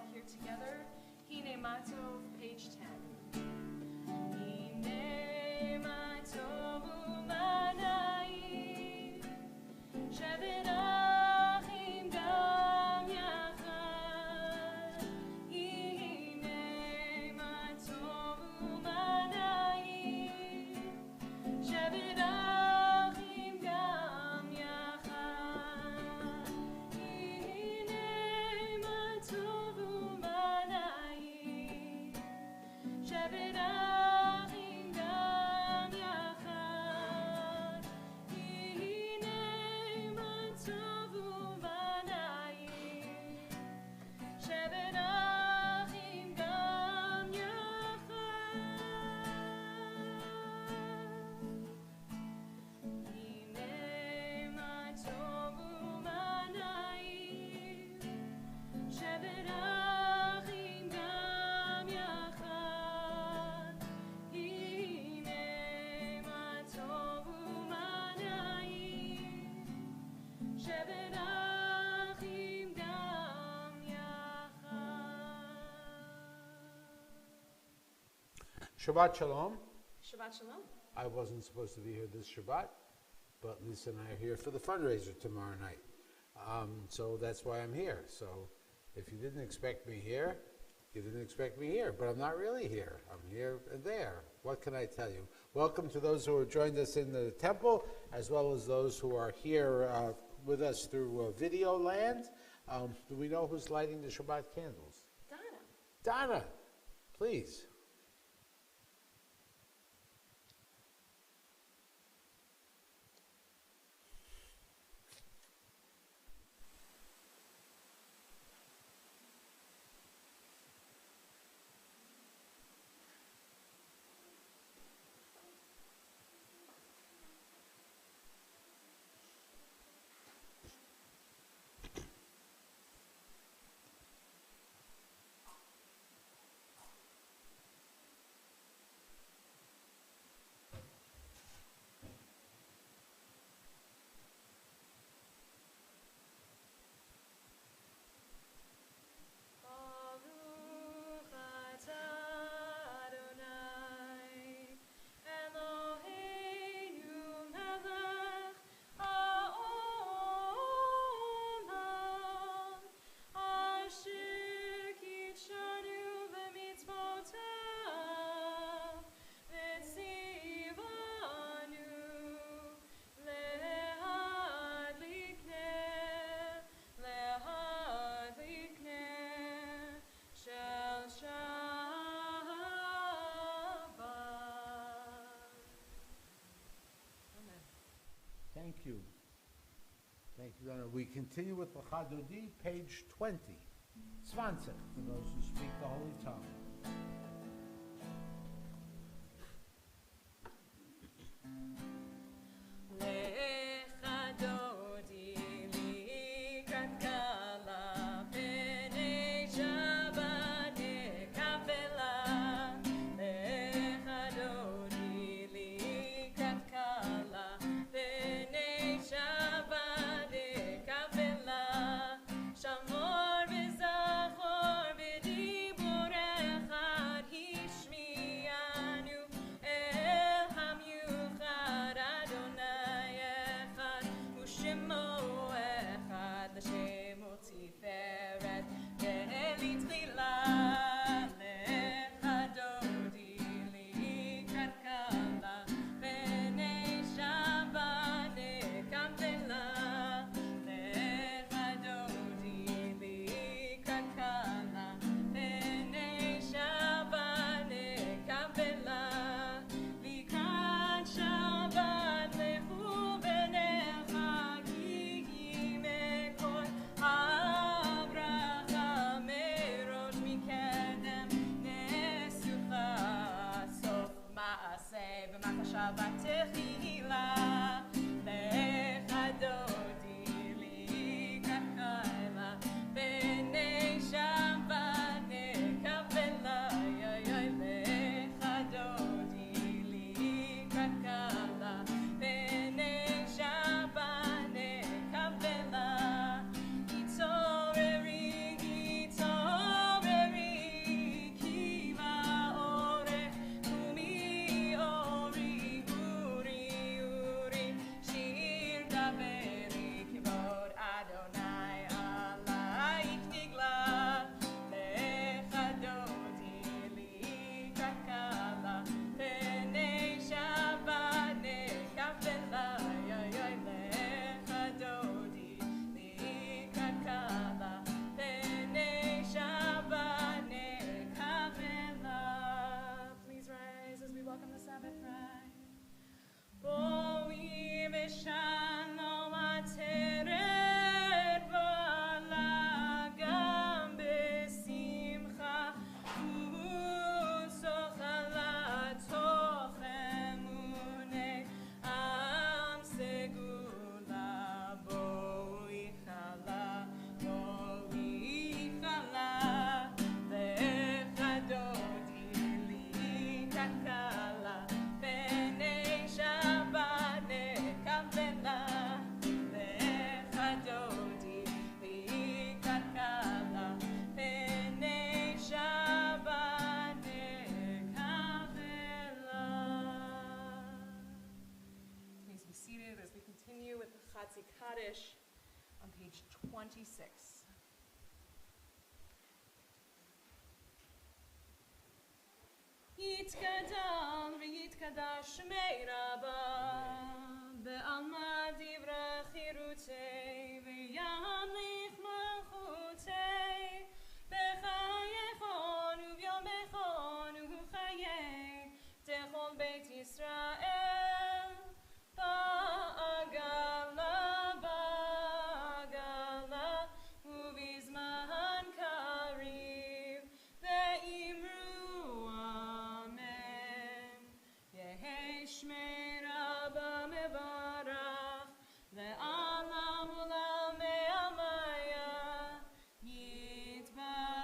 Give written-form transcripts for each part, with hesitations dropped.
all here together. Hine Matov, page 10. Hine Matov u'manai, Shabbat achim gam yachad. Hine Matov u'manai, Shabbat achim gam yachad. Hine Matov u'manai, Shabbat achim gam yachad. Hine Matov u'manai, Shabbat achim gam yachad. Hine Matov u'manai, Shabbat achim gam yachad. Hine Matov u'manai, Shabbat achim gam yachad. Shabbat Shalom. Shabbat Shalom. I wasn't supposed to be here this Shabbat, but Lisa and I are here for the fundraiser tomorrow night. So that's why I'm here. So if you didn't expect me here, you didn't expect me here, but I'm not really here. I'm here and there. What can I tell you? Welcome to those who have joined us in the temple, as well as those who are here with us through video land. Do we know who's lighting the Shabbat candles? Donna. Donna, please. Baruch atah Adonai, Eloheinu melech ha'olam, asher kitshanu b'mitzvotav, v'tzivanu lehadlikneh shel Shabbat. Amen. Thank you. Thank you, Donna. We continue with L'cha Dodi, page 20. 20, for those who speak the Holy Tongue. Lecha dodi likrat kala, b'nei Shabbat nekafela. Lecha dodi likrat kala, b'nei Shabbat nekafela. Shamor v'zachor b'diburecha, Kaddish on page 26. Yitkadal v'yitkadash shmei Rabba be'alma divra chirutei v'yamlich malchutei b'chayechon u'vyomechon u'chayei techol beit Yisrael ba'agala ba'agala u'bizman kariv ve'imru amen Yehi shmei Rabba mevarach le'alam u'lam me'amaya yitbarach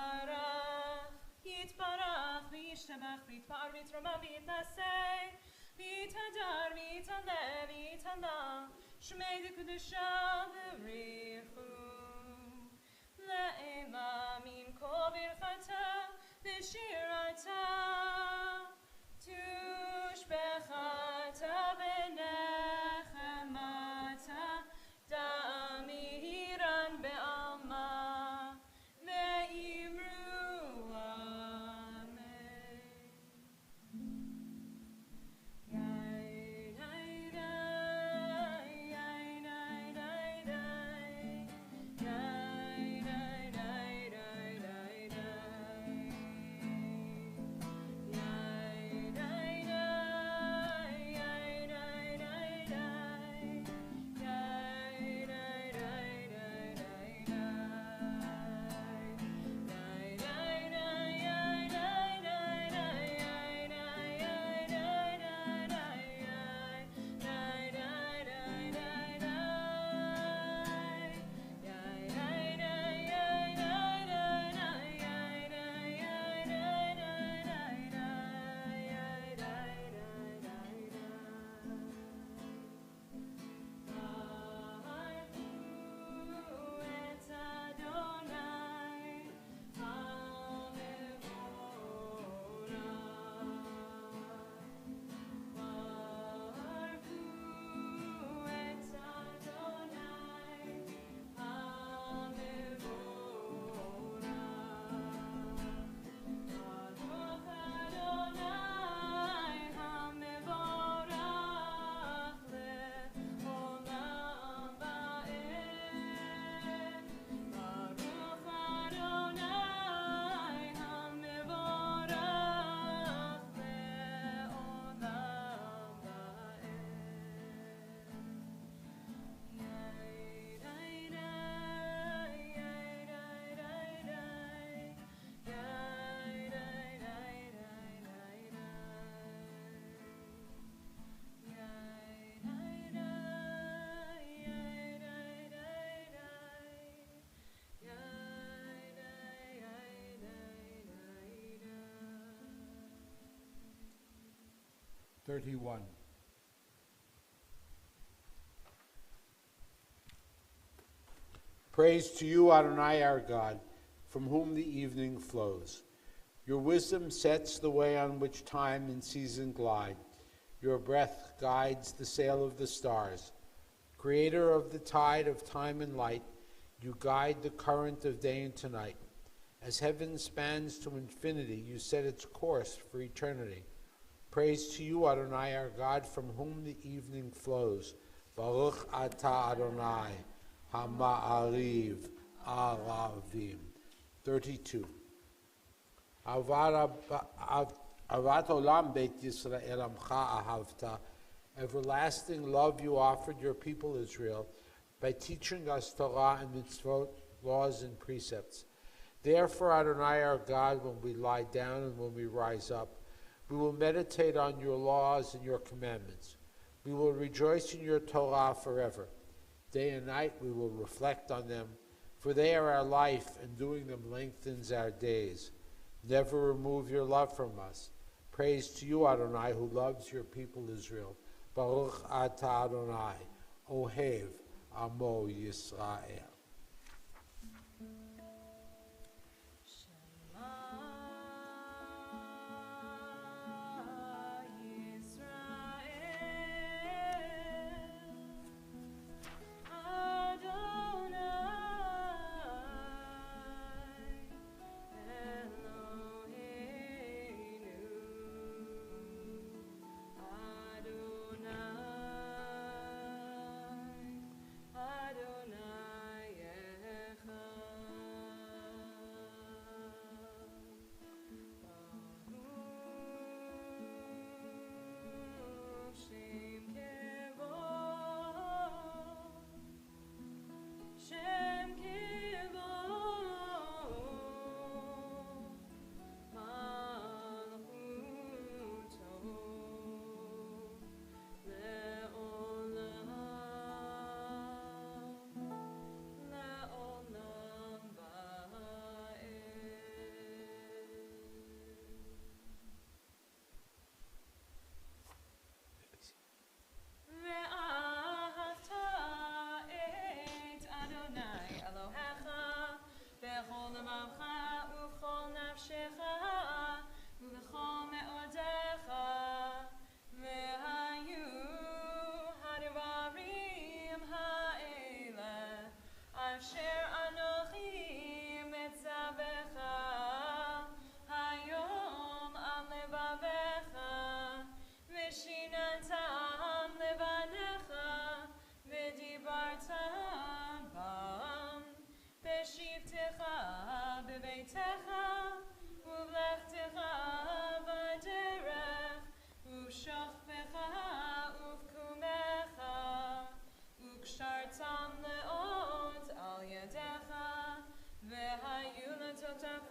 yitbarach v'yishtabach v'yitpar v'yitrama v'yitnaseh v'yithadar v'yithaleh v'yithalah shmei dekudesha v'richu le'elam im kol birchata v'shirata tushbechata v'nechemata da'amiran be'alma ve'imru amen .31 Praise to you, Adonai our God, from whom the evening flows. Your wisdom sets the way on which time and season glide. Your breath guides the sail of the stars. Creator of the tide of time and light, you guide the current of day into night. As heaven spans to infinity, you set its course for eternity. Praise to you, Adonai our God, from whom the evening flows. Baruch atah Adonai, hama'ariv aravim. 32. Avat olam beit Yisrael amcha ahavta. Everlasting love you offered your people Israel by teaching us Torah and mitzvot, laws and precepts. Therefore, Adonai our God, when we lie down and when we rise up, we will meditate on your laws and your commandments. We will rejoice in your Torah forever. Day and night we will reflect on them, for they are our life, and doing them lengthens our days. Never remove your love from us. Praise to you, Adonai, who loves your people Israel. Baruch atah Adonai, ohev amo Yisrael. Adonai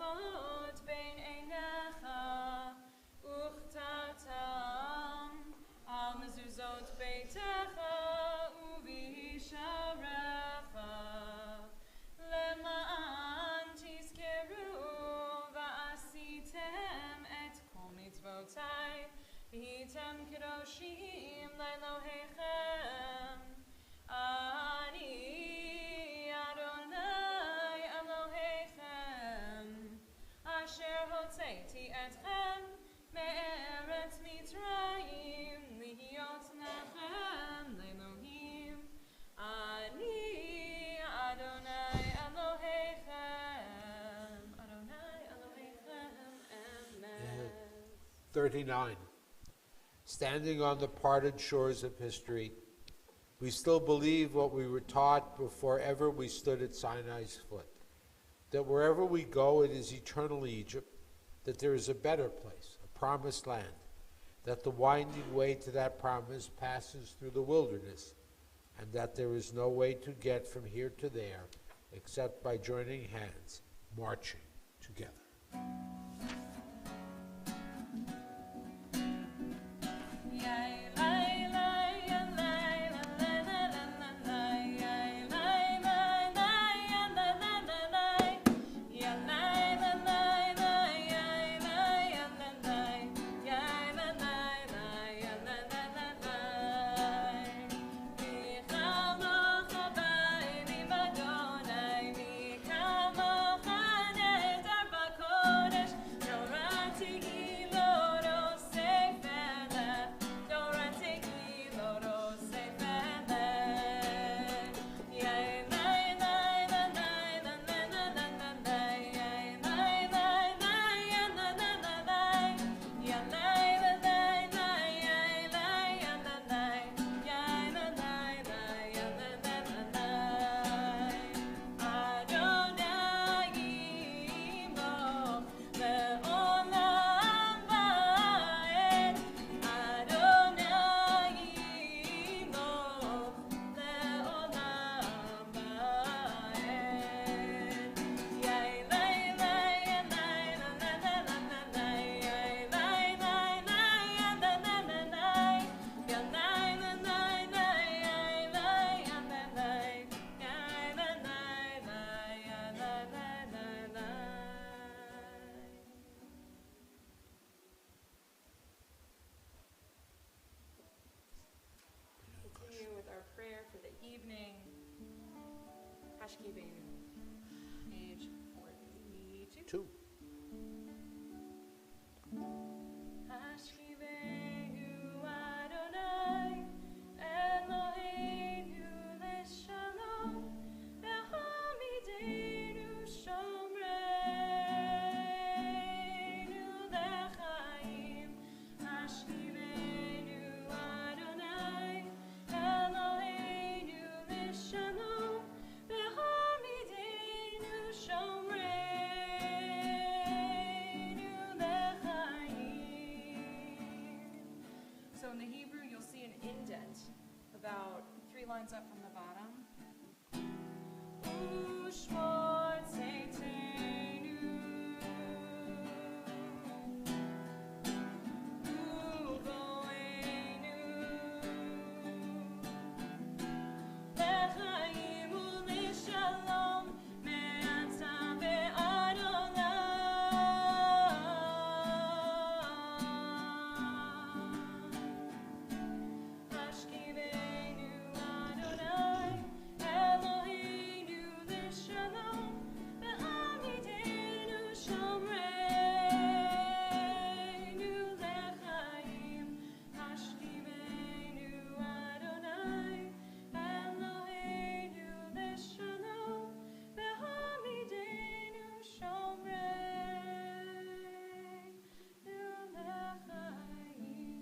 levavot bein einecha uchtatam al mezuzot beitecha uvisharecha lema'an tizkeru va'asitem et kol mitzvotai v'hitem kedoshim le'Elohechem ani Adonai Elohechem asher hotzeiti etchem me'eretz Mitzrayim lihiot nachem le'Elohim ani Adonai Elohechem Adonai Elohechem Emes. 39. Standing on the parted shores of history, we still believe what we were taught before ever we stood at Sinai's foot, that wherever we go it is eternal Egypt, that there is a better place, a promised land, that the winding way to that promise passes through the wilderness, and that there is no way to get from here to there except by joining hands, marching together. Page 42. 2. Hashkivenu Adonai Eloheinu leshalom v'hamidenu shomreinu lechaim. Hashkivenu Adonai Eloheinu leshalom v'hamidenu shomreinu lechaim. So in the Hebrew, you'll see an indent about 3 lines up from the bottom. Ushmor tzeitenu, uvoenu, lechaim u'lishalom, me'ata ve'adonai. Hashkivenu Adonai Eloheinu leshalom v'hamidenu shomreinu lechaim. Hashkivenu Adonai Eloheinu leshalom v'hamidenu shomreinu lechaim.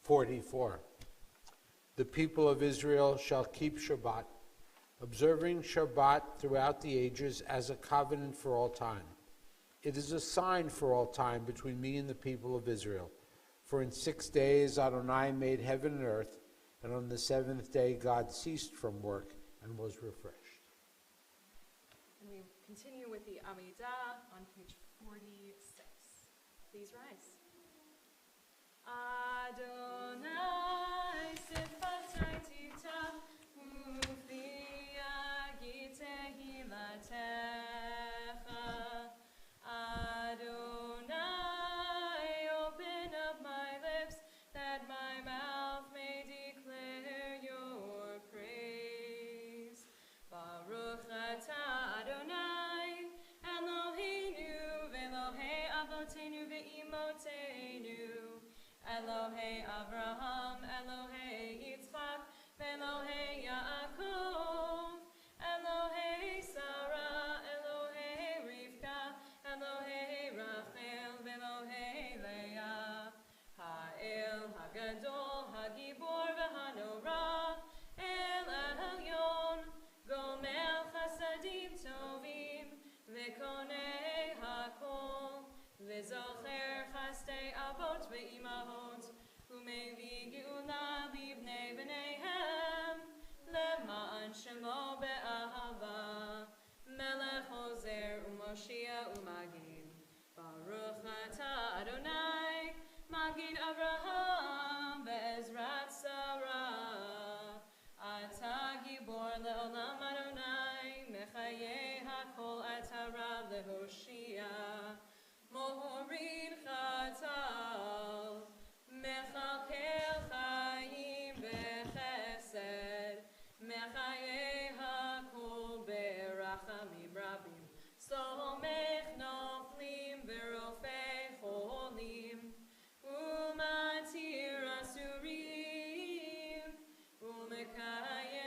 44. The people of Israel shall keep Shabbat, observing Shabbat throughout the ages as a covenant for all time. It is a sign for all time between me and the people of Israel, For in 6 days Adonai made heaven and earth, and on the seventh day God ceased from work and was refreshed. And we continue with the Amidah on page 46. Please rise. Adonai sifatai tita ufia gitehi latecha. Adonai, open up my lips that my mouth may declare your praise. Baruch atah Adonai, Eloheinu v'Elohei avotenu ve'imotenu, Elohei Avraham, Elohei Yitzchak, Elohei Yaakov, Elohei Sarah, Elohei Rivka, Elohei Rachel, Elohei Leah, Ha'el Hagadol, Hagibor v'Hanora, El Elyon, Gomel Chasadim Tovim, V'Konei Hakol, V'Zocher Chastei Avot Ve'imahot, U'Mevi Geula Livnei B'neihem, Lema'an Shemo Be'ahava, Melech Ozer U'Moshia U'Magid, Baruch Atah Adonai, Magid Avraham Be'ezrat Sarah, Atah Gibor Le'olam Adonai, Mechayeh HaKol Atara Lehoshia, Mohorin Chatal, Mechalkel Chaim Bechesed, Mechayeh HaKol Berachamim Rabim, Somech Noflim Verofei Cholim, Umatir Asurim, Umekayem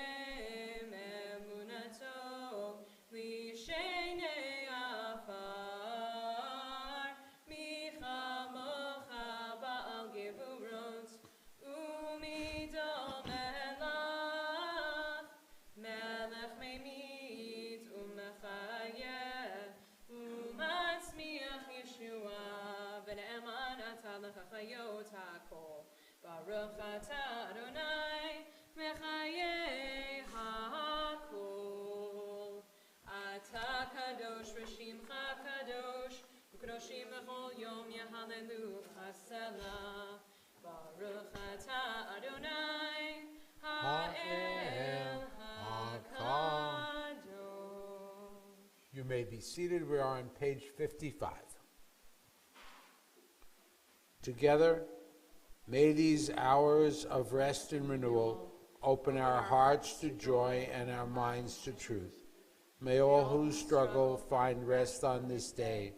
Emunato, Lishenei Afar, Micha Mocha Baal Geburot, Umidom Melach, Melech Memit, Umechayeh, Umatzmiach Yeshua, V'ne'eman Atah L'chachayot HaKol, Baruch Atah Adonai, Mechayeh HaKol. Atah Kadosh V'Shimcha Kadosh, U'Kadoshim B'chol Yom Yehallelucha Selah. Baruch Atah Adonai, Ha'el HaKadosh. You may be seated. We are on page 55. Together, may these hours of rest and renewal open our hearts to joy and our minds to truth. May all who struggle find rest on this day.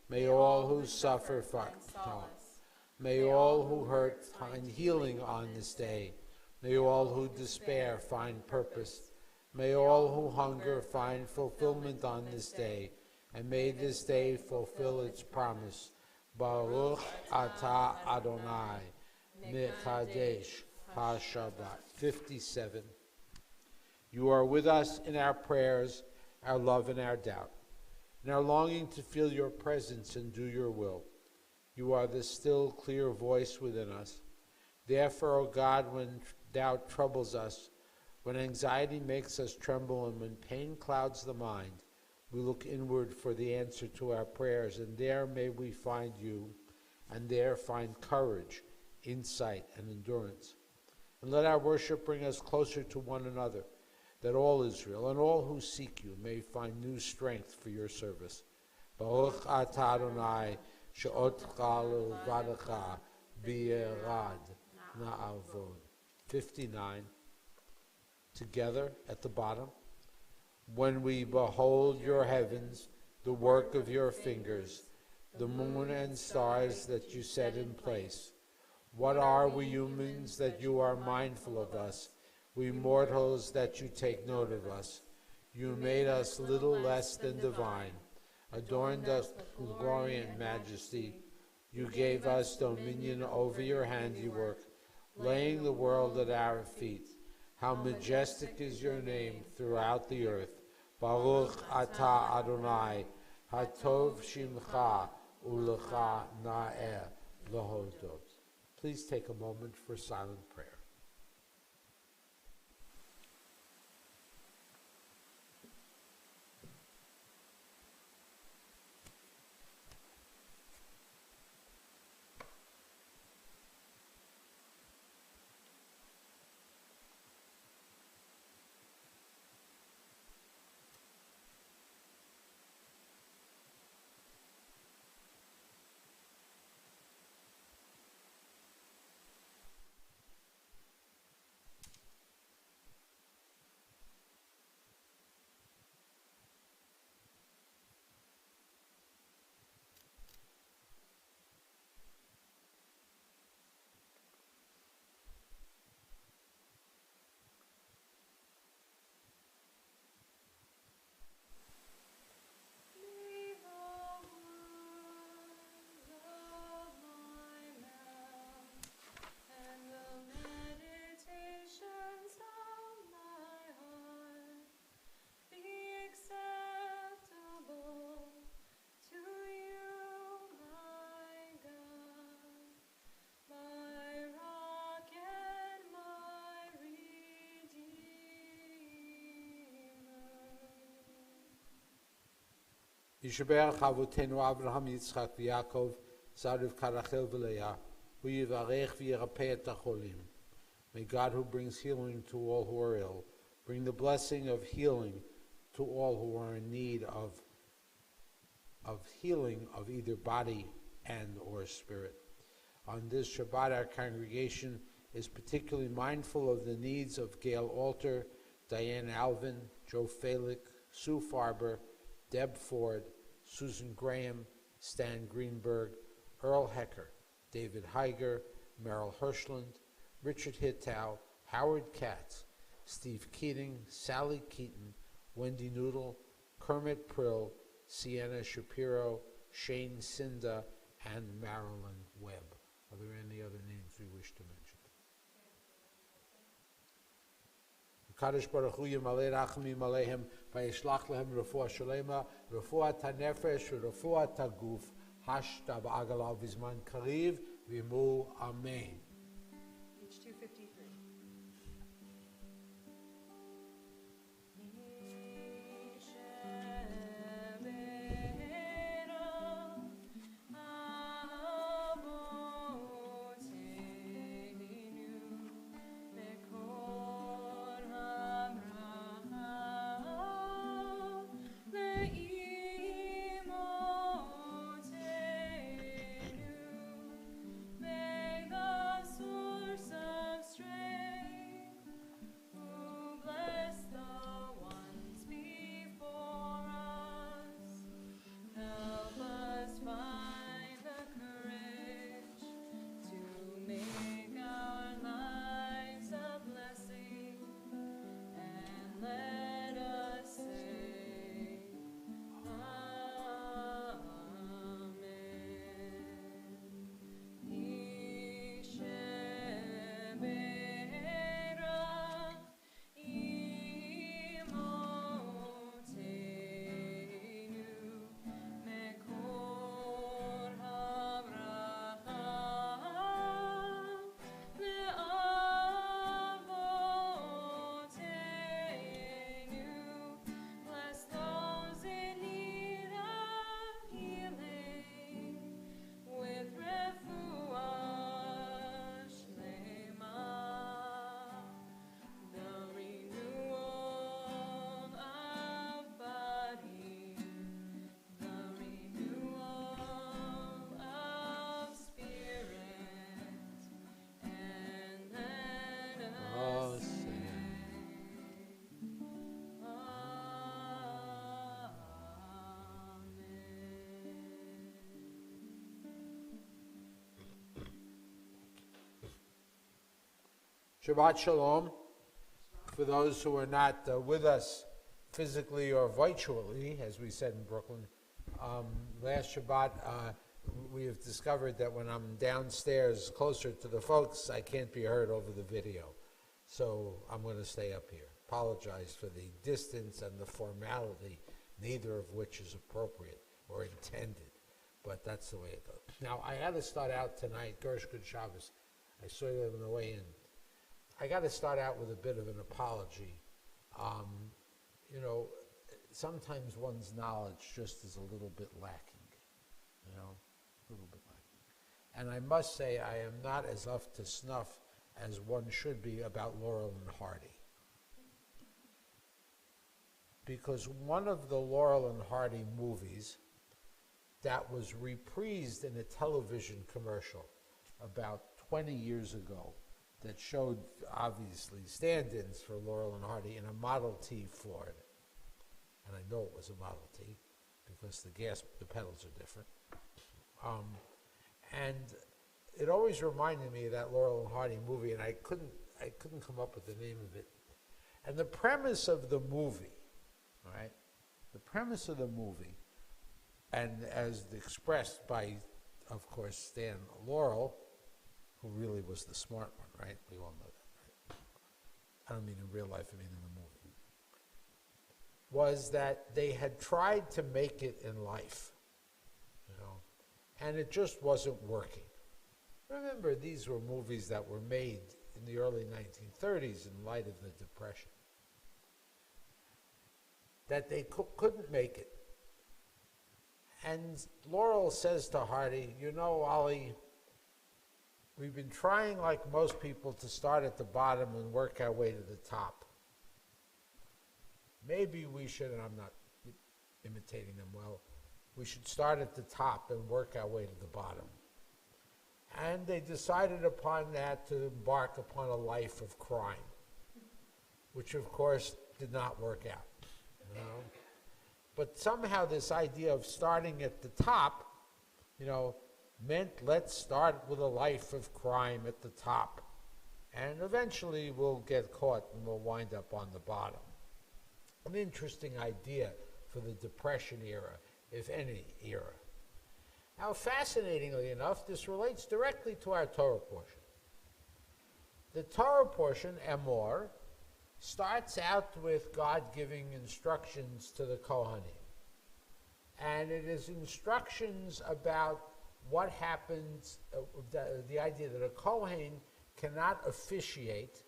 May all who suffer find solace. May all who hurt find healing on this day. May all who despair find purpose. May all who hunger find fulfillment on this day. And may this day fulfill its promise. Baruch Atah Adonai, Mechadesh HaShabbat. 57. You are with us in our prayers, our love and our doubt, in our longing to feel your presence and do your will. You are the still, clear voice within us. Therefore, O God, when doubt troubles us, when anxiety makes us tremble, and when pain clouds the mind, we look inward for the answer to our prayers, and there may we find you, and there find courage, insight, and endurance. And let our worship bring us closer to one another, that all Israel and all who seek you may find new strength for your service. Baruch atah Adonai, she'otcha levadecha b'yerad na'avod. 59. Together at the bottom. When we behold your heavens, the work of your fingers, the moon and stars that you set in place, what are we humans that you are mindful of us, we mortals that you take note of us? You made us little less than divine, adorned us with glory and majesty. You gave us dominion over your handiwork, laying the world at our feet. How majestic is your name throughout the earth. Baruch atah Adonai, hatov shimcha ulecha na'eh lahodot. Please take a moment for silent prayer. Yishaberach Avotenu Avraham Yitzchak v'Yaakov Zariv Karachel v'Leah Hu Yivarech v'Yirapeh et HaCholim. May God, who brings healing to all who are ill, bring the blessing of healing to all who are in need of healing of either body and or spirit. On this Shabbat, our congregation is particularly mindful of the needs of Gail Alter, Diane Alvin, Joe Falick, Sue Farber, Deb Ford, Susan Graham, Stan Greenberg, Earl Hecker, David Heiger, Merrill Hirschland, Richard Hittow, Howard Katz, Steve Keating, Sally Keaton, Wendy Noodle, Kermit Prill, Sienna Shapiro, Shane Cinda, and Marilyn Webb. Are there any other names we wish to mention? Kadosh Baruch Hu Yimalei Rachamim Aleihim Vayishlach Lehem Refuah Shalema Refuah Tanefesh Refuah Taguf Hashta Ba'agalav Vizman Kariv V'Imu Amen. Page 253. Shabbat Shalom. For those who are not with us physically or virtually, as we said in Brooklyn, last Shabbat we have discovered that when I'm downstairs closer to the folks, I can't be heard over the video. So I'm going to stay up here. Apologize for the distance and the formality, neither of which is appropriate or intended, but that's the way it goes. Now, I had to start out tonight, Gersh Good Shabbos, I saw you on the way in. I got to start out with a bit of an apology. You know, sometimes one's knowledge just is a little bit lacking, you know, a little bit lacking. And I must say I am not as up to snuff as one should be about Laurel and Hardy. Because one of the Laurel and Hardy movies that was reprised in a television commercial about 20 years ago that showed, obviously, stand-ins for Laurel and Hardy in a Model T Ford. And I know it was a Model T because the pedals are different. And it always reminded me of that Laurel and Hardy movie, and I couldn't come up with the name of it. And the premise of the movie, all right, the premise of the movie, and as expressed by, of course, Stan Laurel, who really was the smart one, right? We all know that, right? I don't mean in real life, I mean in the movie. Was that they had tried to make it in life, you know, and it just wasn't working. Remember, these were movies that were made in the early 1930s in light of the Depression. That they couldn't make it. And Laurel says to Hardy, you know, Ollie, we've been trying, like most people, to start at the bottom and work our way to the top. Maybe we should, and I'm not imitating them well, we should start at the top and work our way to the bottom. And they decided upon that to embark upon a life of crime, which of course did not work out, you know. But somehow this idea of starting at the top, you know, meant let's start with a life of crime at the top. And eventually we'll get caught and we'll wind up on the bottom. An interesting idea for the Depression era, if any era. Now, fascinatingly enough, this relates directly to our Torah portion. The Torah portion, Emor, starts out with God giving instructions to the Kohanim. And it is instructions about what happens, the idea that a Kohen cannot officiate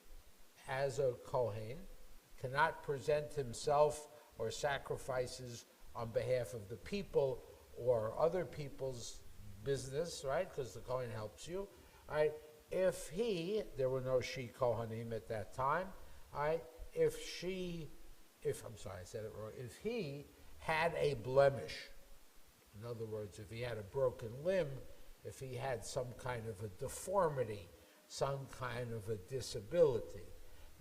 as a Kohen, cannot present himself or sacrifices on behalf of the people or other people's business, right? Because the Kohen helps you, right? If he, there were no she Kohanim at that time, right? If he had a blemish, in other words, if he had a broken limb, if he had some kind of a deformity, some kind of a disability.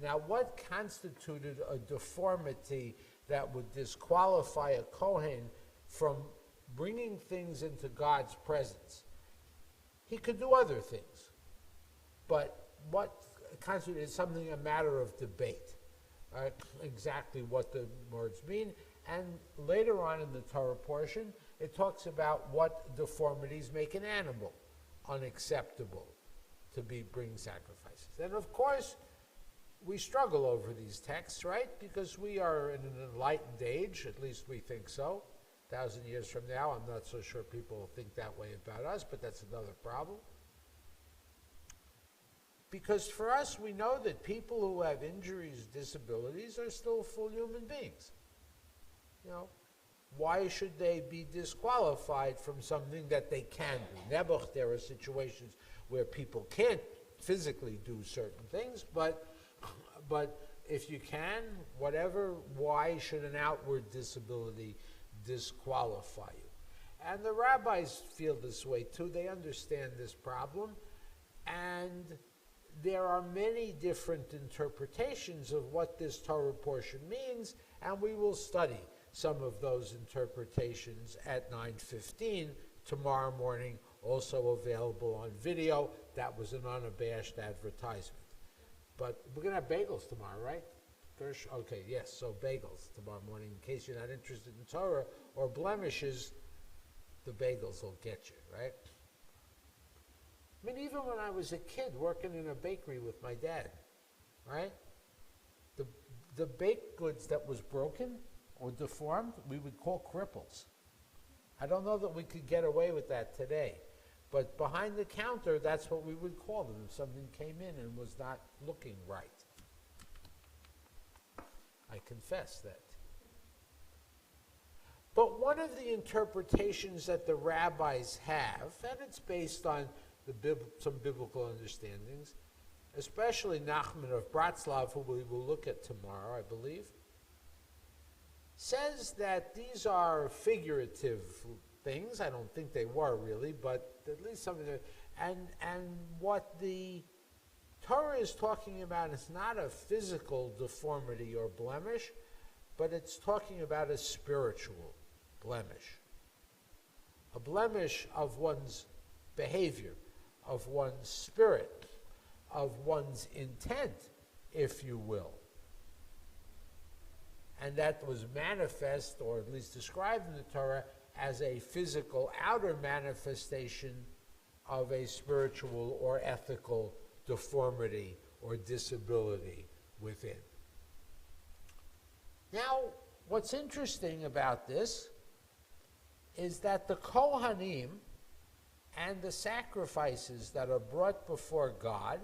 Now, what constituted a deformity that would disqualify a Kohen from bringing things into God's presence? He could do other things, but what constituted something a matter of debate, right? Exactly what the words mean. And later on in the Torah portion, it talks about what deformities make an animal unacceptable to bring sacrifices. And of course, we struggle over these texts, right? Because we are in an enlightened age, at least we think so. 1,000 years from now, I'm not so sure people will think that way about us, but that's another problem. Because for us, we know that people who have injuries, disabilities, are still full human beings. You know, why should they be disqualified from something that they can do? Nebuch, there are situations where people can't physically do certain things, but if you can, whatever, why should an outward disability disqualify you? And the rabbis feel this way too. They understand this problem, and there are many different interpretations of what this Torah portion means, and we will study some of those interpretations at 9:15 tomorrow morning, also available on video. That was an unabashed advertisement. But we're going to have bagels tomorrow, right? Okay, yes, so bagels tomorrow morning. In case you're not interested in Torah or blemishes, the bagels will get you, right? I mean, even when I was a kid working in a bakery with my dad, right? The baked goods that was broken or deformed, we would call cripples. I don't know that we could get away with that today. But behind the counter, that's what we would call them if something came in and was not looking right. I confess that. But one of the interpretations that the rabbis have, and it's based on some biblical understandings, especially Nachman of Bratslav, who we will look at tomorrow, I believe, says that these are figurative things. I don't think they were really, but at least something. And what the Torah is talking about is not a physical deformity or blemish, but it's talking about a spiritual blemish. A blemish of one's behavior, of one's spirit, of one's intent, if you will. And that was manifest, or at least described in the Torah, as a physical outer manifestation of a spiritual or ethical deformity or disability within. Now, what's interesting about this is that the Kohanim and the sacrifices that are brought before God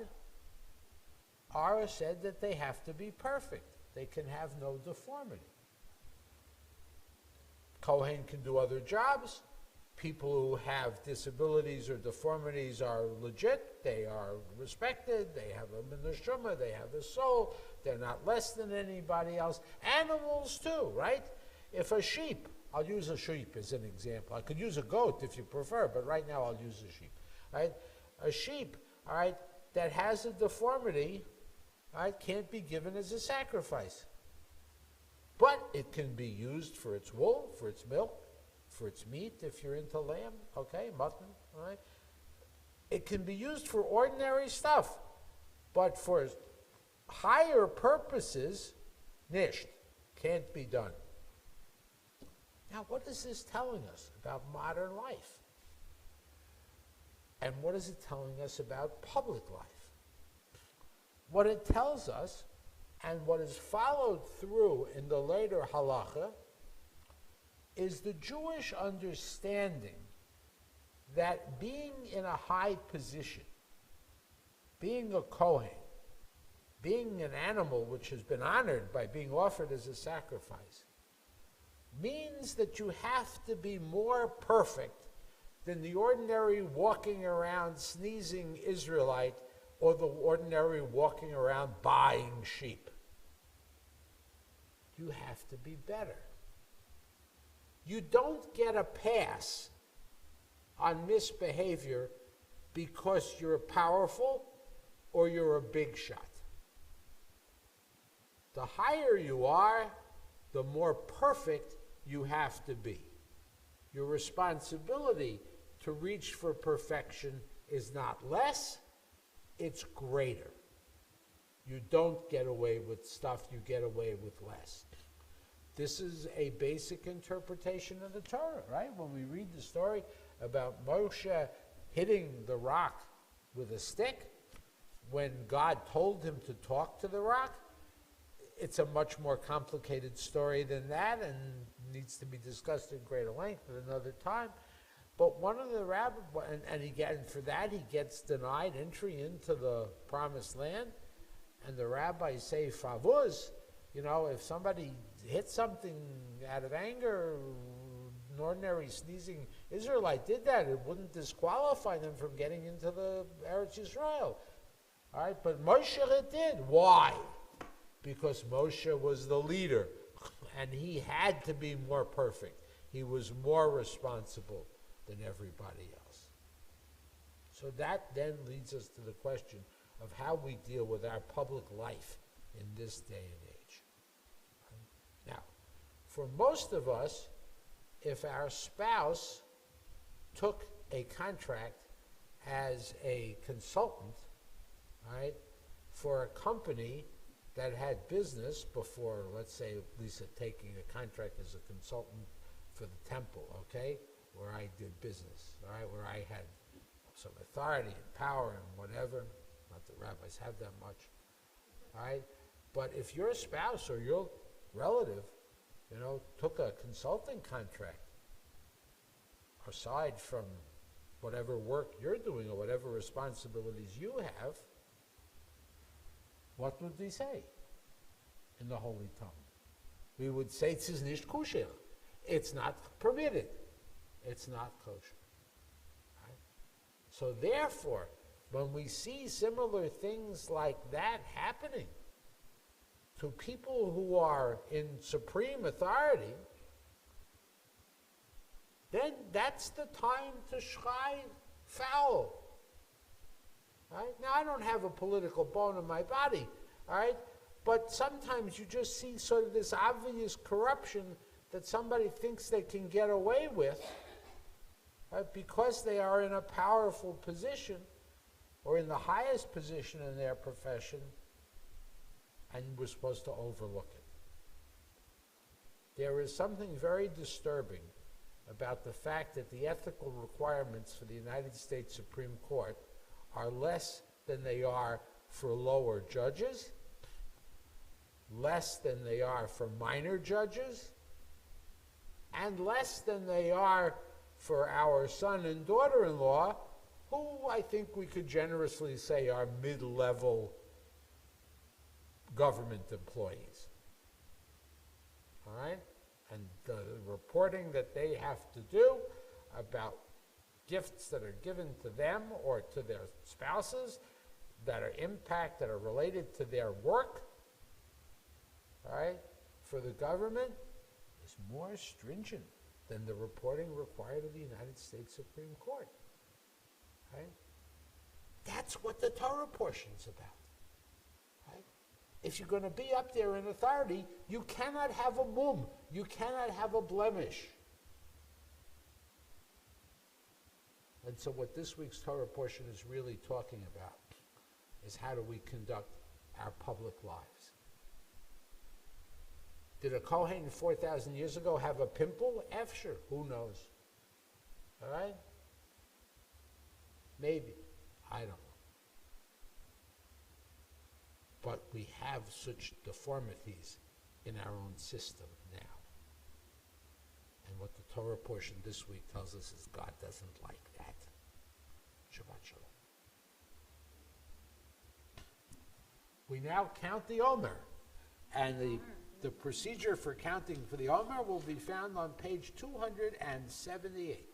are said that they have to be perfect. They can have no deformity. Kohen can do other jobs. People who have disabilities or deformities are legit. They are respected. They have a neshama. They have a soul. They're not less than anybody else. Animals too, right? If a sheep, I'll use a sheep as an example. I could use a goat if you prefer, but right now I'll use a sheep, right? A sheep, all right, that has a deformity, all right, can't be given as a sacrifice. But it can be used for its wool, for its milk, for its meat, if you're into lamb, okay, mutton, all right? It can be used for ordinary stuff, but for higher purposes, nisht, can't be done. Now, what is this telling us about modern life? And what is it telling us about public life? What it tells us, and what is followed through in the later halacha, is the Jewish understanding that being in a high position, being a Kohen, being an animal which has been honored by being offered as a sacrifice, means that you have to be more perfect than the ordinary walking around sneezing Israelite or the ordinary walking around buying sheep. You have to be better. You don't get a pass on misbehavior because you're powerful or you're a big shot. The higher you are, the more perfect you have to be. Your responsibility to reach for perfection is not less, it's greater. You don't get away with stuff, you get away with less. This is a basic interpretation of the Torah, right? When we read the story about Moshe hitting the rock with a stick, when God told him to talk to the rock, it's a much more complicated story than that and needs to be discussed in greater length at another time. But one of the rabbis, and for that he gets denied entry into the promised land. And the rabbis say, favuz, you know, if somebody hit something out of anger, an ordinary sneezing Israelite did that, it wouldn't disqualify them from getting into the Eretz Yisrael. All right, but Moshe it did. Why? Because Moshe was the leader, and he had to be more perfect. He was more responsible than everybody else. So that then leads us to the question of how we deal with our public life in this day and age. Now, for most of us, if our spouse took a contract as a consultant, right, for a company that had business before, let's say, Lisa taking a contract as a consultant for the temple, okay, where I did business, all right, where I had some authority and power and whatever. Not that rabbis have that much, all right? But if your spouse or your relative, you know, took a consulting contract, aside from whatever work you're doing or whatever responsibilities you have, what would we say in the Holy Tongue? We would say, "Es ist nicht kosher." It's not permitted. It's not kosher. Right? So therefore, when we see similar things like that happening to people who are in supreme authority, then that's the time to schrei foul. Right? Now, I don't have a political bone in my body, all right? But sometimes you just see sort of this obvious corruption that somebody thinks they can get away with, right, because they are in a powerful position or in the highest position in their profession, and we're supposed to overlook it. There is something very disturbing about the fact that the ethical requirements for the United States Supreme Court are less than they are for lower judges, less than they are for minor judges, and less than they are for our son and daughter-in-law, who I think we could generously say are mid-level government employees. All right? And the reporting that they have to do about gifts that are given to them or to their spouses that are related to their work, all right, for the government is more stringent than the reporting required of the United States Supreme Court. Right? That's what the Torah portion's about. Right? If you're going to be up there in authority, you cannot have a mum. You cannot have a blemish. And so what this week's Torah portion is really talking about is how do we conduct our public lives. Did a Kohen 4,000 years ago have a pimple? Efsher, who knows? All right? Maybe. I don't know. But we have such deformities in our own system now. And what the Torah portion this week tells us is God doesn't like that. Shabbat Shalom. We now count the Omer. And the procedure for counting for the Omer will be found on page 278.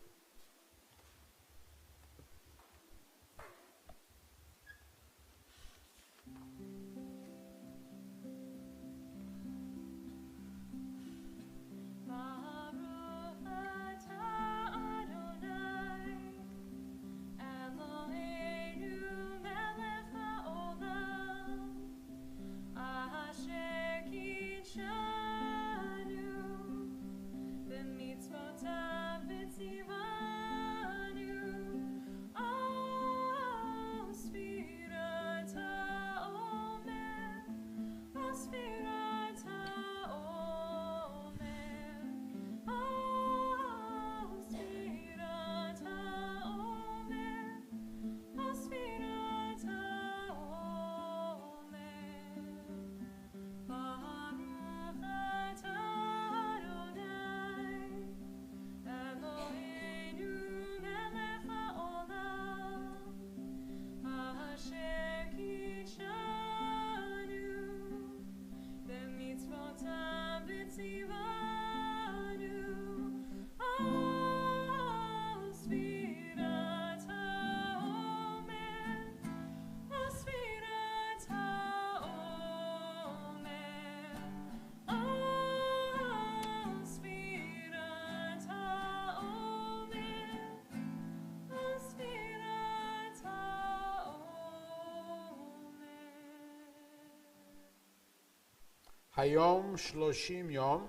Hayom 30 yom,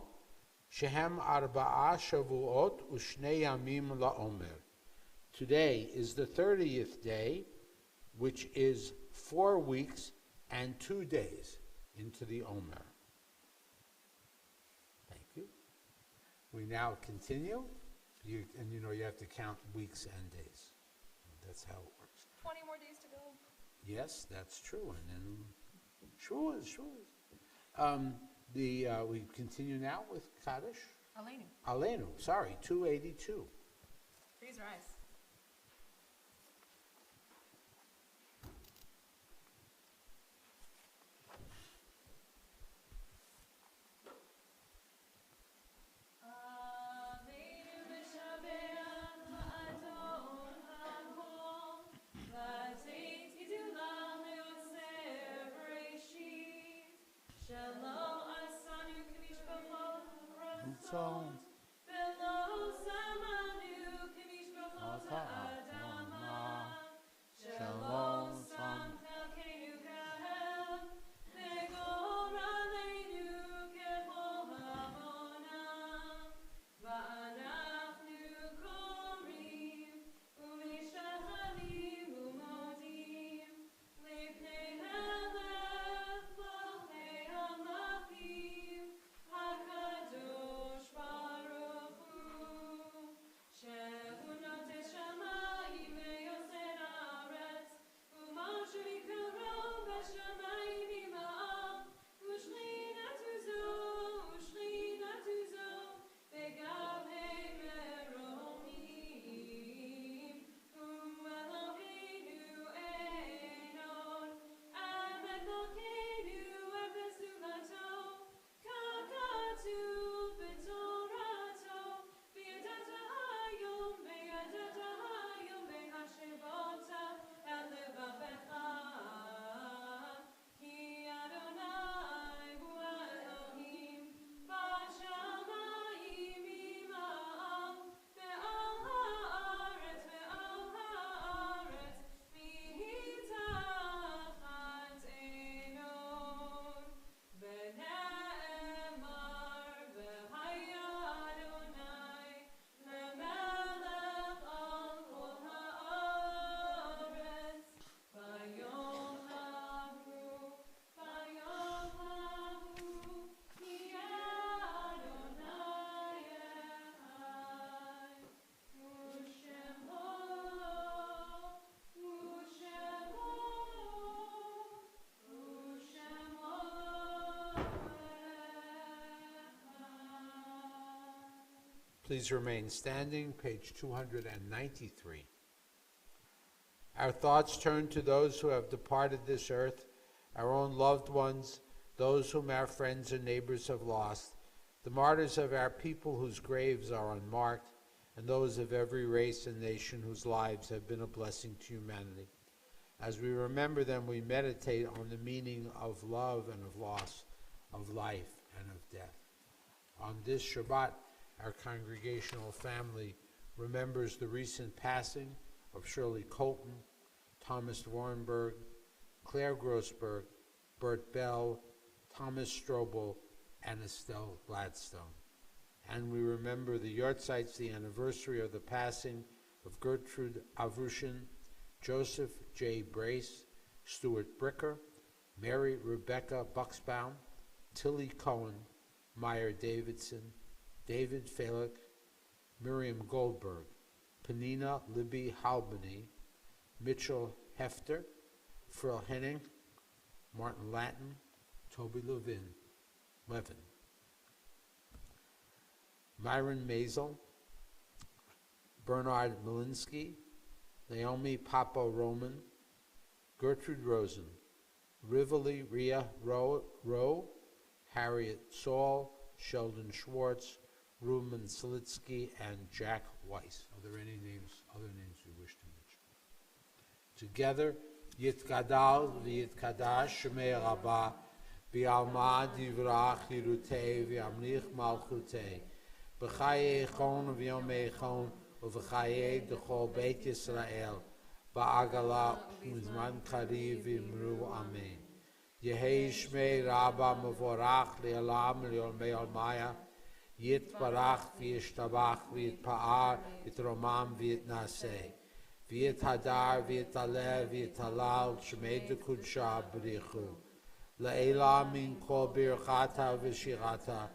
shehem 4 shavuot u'shnei yamim la'omer. Today is the 30th day, which is 4 weeks and 2 days into the Omer. Thank you. We now continue, you have to count weeks and days. That's how it works. 20 more days to go. Yes, that's true. And then, sure. We continue now with Kaddish. Aleinu, sorry, 282. Please rise. Shelo asanu kamish b'chol So, ratzot, velo samanu kamish b'chol ha'adama. Shelo sam chelkeinu kahel, v'goraleinu kechol hamona. Va'anachnu korim, u'mishachanim u'modim, lifnei Melech v'chei hamachim, HaKadosh Baruch Hu. Shehu notes shamayim ve'yoser haaretz, u'moshe mikaro b'shamayim ima'am, u'shchinatu zo, v'gavhei merohim, u'Eloheinu einon, Am Eloheinu ebesumato, kakatuv b'torato, v'yadata hayom v'hashivota el levavecha, ki Adonai hu Elohim, b'shamayim ima'am, ve'al ha'aretz mitachat einon. V'ne'emar v'haya Adonai lemelech al kol ha'aretz. Vayom hahu ki Adonai echad. U'shemo Please remain standing, page 293. Our thoughts turn to those who have departed this earth, our own loved ones, those whom our friends and neighbors have lost, the martyrs of our people whose graves are unmarked, and those of every race and nation whose lives have been a blessing to humanity. As we remember them, we meditate on the meaning of love and of loss, of life and of death. On this Shabbat, our congregational family remembers the recent passing of Shirley Colton, Thomas Warrenberg, Claire Grossberg, Bert Bell, Thomas Strobel, and Estelle Gladstone. And we remember the Yartzites, the anniversary of the passing of Gertrude Avrushin, Joseph J. Brace, Stuart Bricker, Mary Rebecca Buxbaum, Tilly Cohen, Meyer Davidson, David Falick, Miriam Goldberg, Penina Libby Halbany, Mitchell Hefter, Frill Henning, Martin Latin, Toby Levin, Myron Mazel, Bernard Malinsky, Naomi Papa Roman, Gertrude Rosen, Rivoli Rhea Rowe, Harriet Saul, Sheldon Schwartz, Ruben Selitsky, and Jack Weiss. Are there any other names you wish to mention? Together, Yitgadal v'Yitkadash Shemei Rabbah, B'Alma Divrach Yirutei v'Amlich Malchutei, B'Chaye Echon v'Yomei Echon, U'V'Chaye D'Chol Beit Yisrael, Ba'agala U'Zman Kariv v'Imru Amen. Yehei Shmei Rabba Mevorach Le'Olam Le'Olmei Olmaya, Yitbarach v'Yishtabach v'Yitpa'ar v'Yitromam v'Yitnaseh, v'Yithadar v'Yitalev v'Yitalal Shmei D'Kudsha B'Richu, Le'Ela Min Kol Birchata v'Shirata,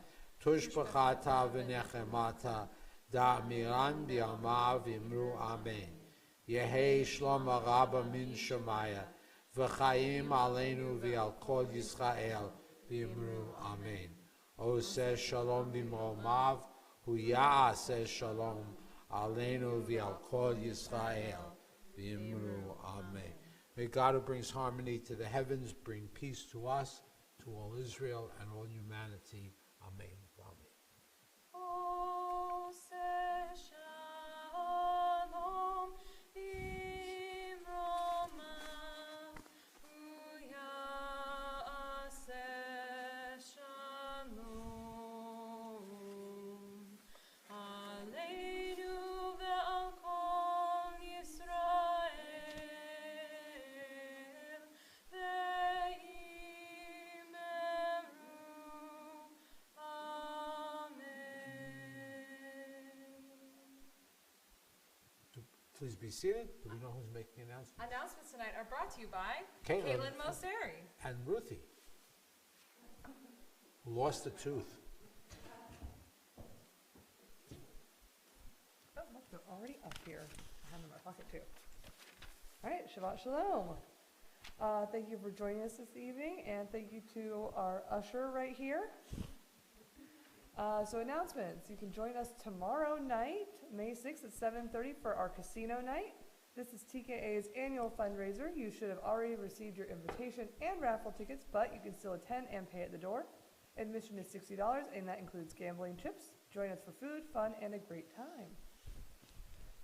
Tushbachata v'Nechemata, Da'amiran B'Yalma v'Imru Amen. Yehei Shlom Rabba Min Shemaya, V'chaim aleinu v'al kol Yisrael v'imru Amen. Oseh shalom b'mromav, hu ya'aseh shalom aleinu v'al kol Yisrael v'imru Amen. May God, who brings harmony to the heavens, bring peace to us, to all Israel and all humanity. Amen. Amen. Please be seated. Do we know who's making the announcement? Announcements tonight are brought to you by Caitlin. Caitlin Moseri. And Ruthie, who lost a tooth. Oh, look, they're already up here. I have them in my pocket too. All right, Shabbat Shalom. Thank you for joining us this evening, and thank you to our usher right here. So announcements, you can join us tomorrow night, May 6th at 7:30 for our casino night. This is TKA's annual fundraiser. You should have already received your invitation and raffle tickets, but you can still attend and pay at the door. Admission is $60, and that includes gambling chips. Join us for food, fun, and a great time.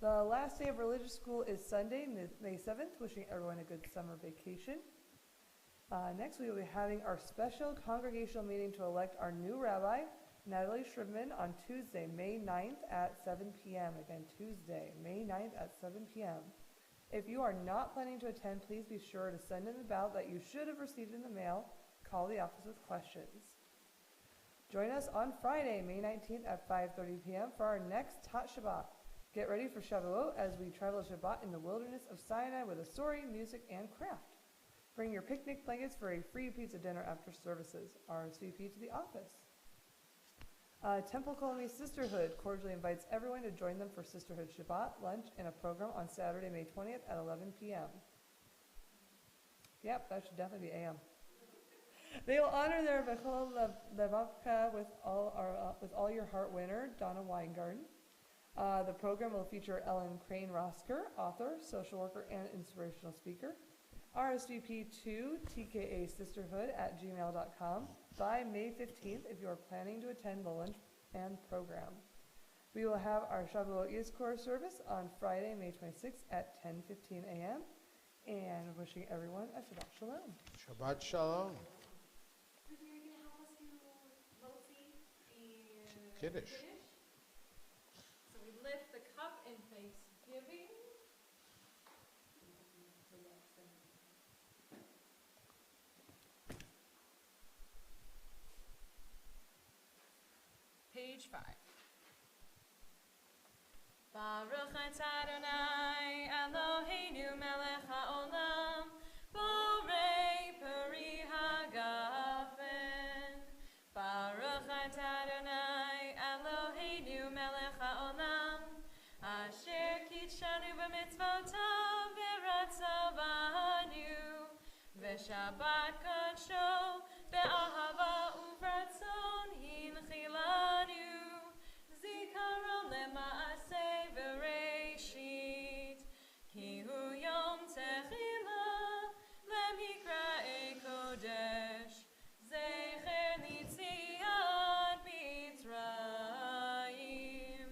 The last day of religious school is Sunday, May 7th, wishing everyone a good summer vacation. Next, we will be having our special congregational meeting to elect our new rabbi, Natalie Shribman, on Tuesday, May 9th at 7 p.m. Again, Tuesday, May 9th at 7 p.m. If you are not planning to attend, please be sure to send in the ballot that you should have received in the mail. Call the office with questions. Join us on Friday, May 19th at 5:30 p.m. for our next Tot Shabbat. Get ready for Shavuot as we travel Shabbat in the wilderness of Sinai with a story, music, and craft. Bring your picnic blankets for a free pizza dinner after services. RSVP to the office. Temple Colony Sisterhood cordially invites everyone to join them for Sisterhood Shabbat, lunch, and a program on Saturday, May 20th at 11 p.m. Yep, that should definitely be AM. They will honor their Bechol Levavka with all your heart winner, Donna Weingarten. The program will feature Ellen Crane Rosker, author, social worker, and inspirational speaker. RSVP to tkasisterhood@gmail.com by May 15th if you are planning to attend the lunch and program. We will have our Shavuot Yizkor service on Friday, May 26th at 10:15 a.m. And wishing everyone a Shabbat Shalom. Shabbat Shalom. Ruthie, are you going to help us do Motzi and Kiddush. So we lift the cup in thanksgiving. Page 5. Baruch atah Adonai Eloheinu melech haolam borei peri hagafen. Baruch atah Adonai Eloheinu melech haolam asher kitshanu b'mitzvotav v'ratzav banu v'shabbat kadsho be'ahava uvratzon hinchilanu zikaron lema'aseh v'reishit ki hu yom techila lemikra kodesh zecher nitziat mitzrayim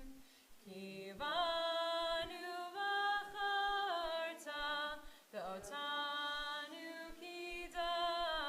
ki vanu v'acharta ve'otanu kidam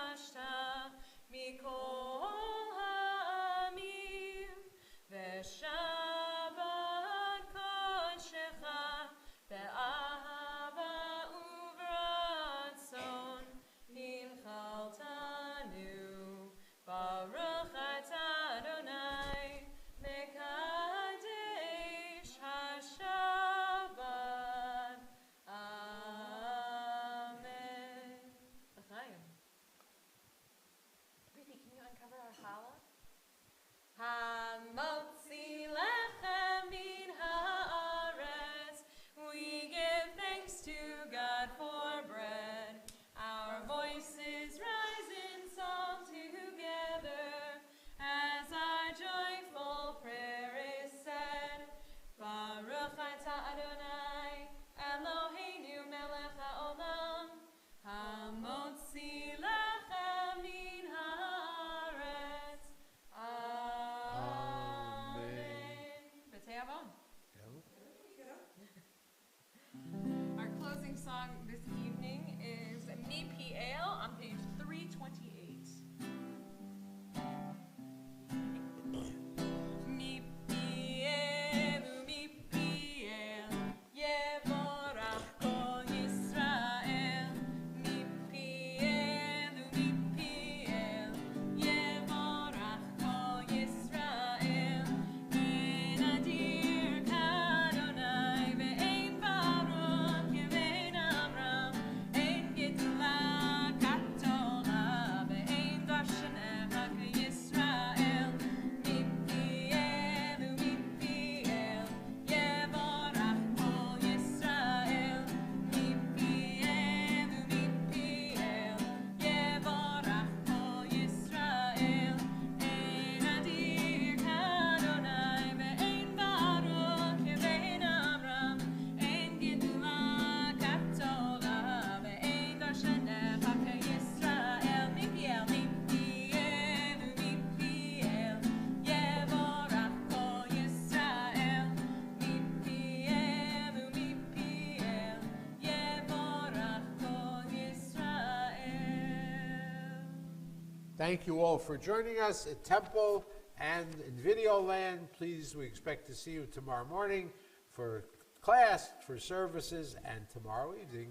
Thank you all for joining us at Temple and in Video Land. Please, we expect to see you tomorrow morning for class, for services, and tomorrow evening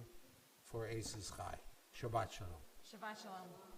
for Aces Chai. Shabbat Shalom. Shabbat Shalom.